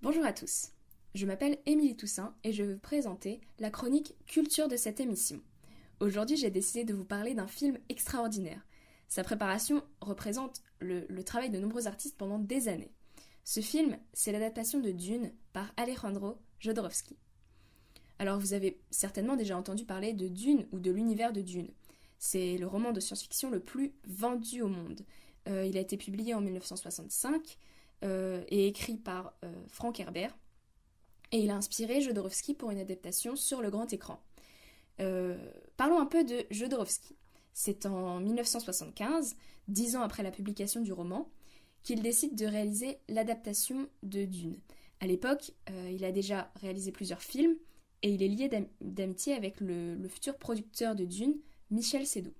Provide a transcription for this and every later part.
Bonjour à tous, je m'appelle Émilie Toussaint et je vais vous présenter la chronique culture de cette émission. Aujourd'hui, j'ai décidé de vous parler d'un film extraordinaire. Sa préparation représente le travail de nombreux artistes pendant des années. Ce film, c'est l'adaptation de Dune par Alejandro Jodorowsky. Alors vous avez certainement déjà entendu parler de Dune ou de l'univers de Dune. C'est le roman de science-fiction le plus vendu au monde. Il a été publié en 1965 et écrit par Frank Herbert. Et il a inspiré Jodorowsky pour une adaptation sur le grand écran. Parlons un peu de Jodorowsky. C'est en 1975, 10 ans après la publication du roman, qu'il décide de réaliser l'adaptation de Dune. À l'époque, il a déjà réalisé plusieurs films et il est lié d'amitié avec le futur producteur de Dune, Michel Seydoux.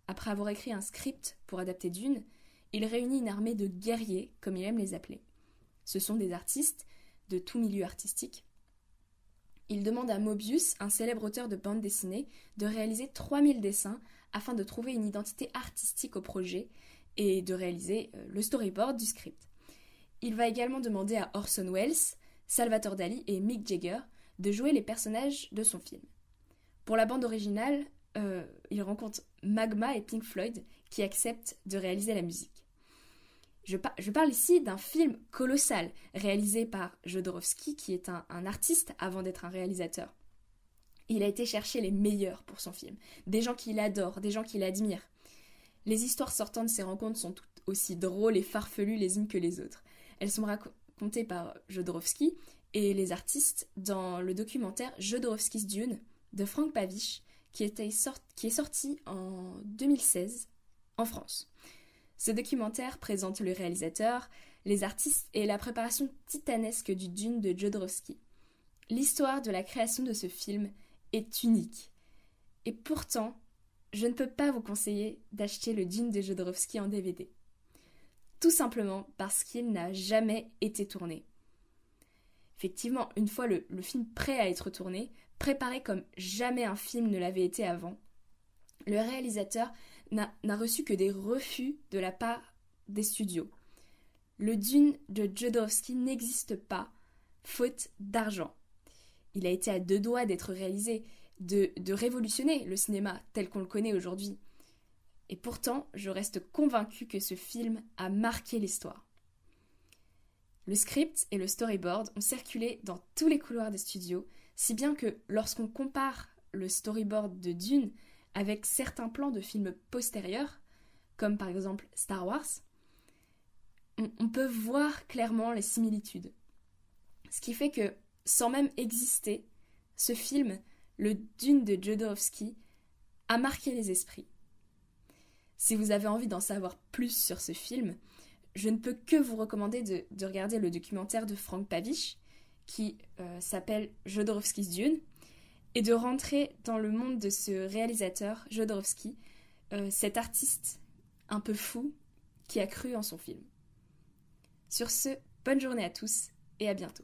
Après avoir écrit un script pour adapter Dune, il réunit une armée de guerriers, comme il aime les appeler. Ce sont des artistes de tout milieu artistique. Il demande à Moebius, un célèbre auteur de bande dessinée, de réaliser 3000 dessins afin de trouver une identité artistique au projet et de réaliser le storyboard du script. Il va également demander à Orson Welles, Salvatore Dali et Mick Jagger de jouer les personnages de son film. Pour la bande originale, il rencontre Magma et Pink Floyd qui acceptent de réaliser la musique. Je parle ici d'un film colossal, réalisé par Jodorowsky, qui est un artiste avant d'être un réalisateur. Il a été chercher les meilleurs pour son film, des gens qu'il adore, des gens qu'il admire. Les histoires sortant de ces rencontres sont toutes aussi drôles et farfelues les unes que les autres. Elles sont racontées par Jodorowsky et les artistes dans le documentaire Jodorowsky's Dune de Frank Bawisz, qui est sorti en 2016 en France. Ce documentaire présente le réalisateur, les artistes et la préparation titanesque du Dune de Jodorowsky. L'histoire de la création de ce film est unique. Et pourtant, je ne peux pas vous conseiller d'acheter le Dune de Jodorowsky en DVD. Tout simplement parce qu'il n'a jamais été tourné. Effectivement, une fois le film prêt à être tourné, préparé comme jamais un film ne l'avait été avant, le réalisateur n'a reçu que des refus de la part des studios. Le Dune de Jodorowsky n'existe pas, faute d'argent. Il a été à deux doigts d'être réalisé, de révolutionner le cinéma tel qu'on le connaît aujourd'hui. Et pourtant, je reste convaincue que ce film a marqué l'histoire. Le script et le storyboard ont circulé dans tous les couloirs des studios, si bien que lorsqu'on compare le storyboard de Dune avec certains plans de films postérieurs, comme par exemple Star Wars, on peut voir clairement les similitudes. Ce qui fait que, sans même exister, ce film, le Dune de Jodorowsky, a marqué les esprits. Si vous avez envie d'en savoir plus sur ce film, je ne peux que vous recommander de regarder le documentaire de Frank Bawisz, qui s'appelle Jodorowsky's Dune, et de rentrer dans le monde de ce réalisateur, Jodorowsky, cet artiste un peu fou qui a cru en son film. Sur ce, bonne journée à tous et à bientôt.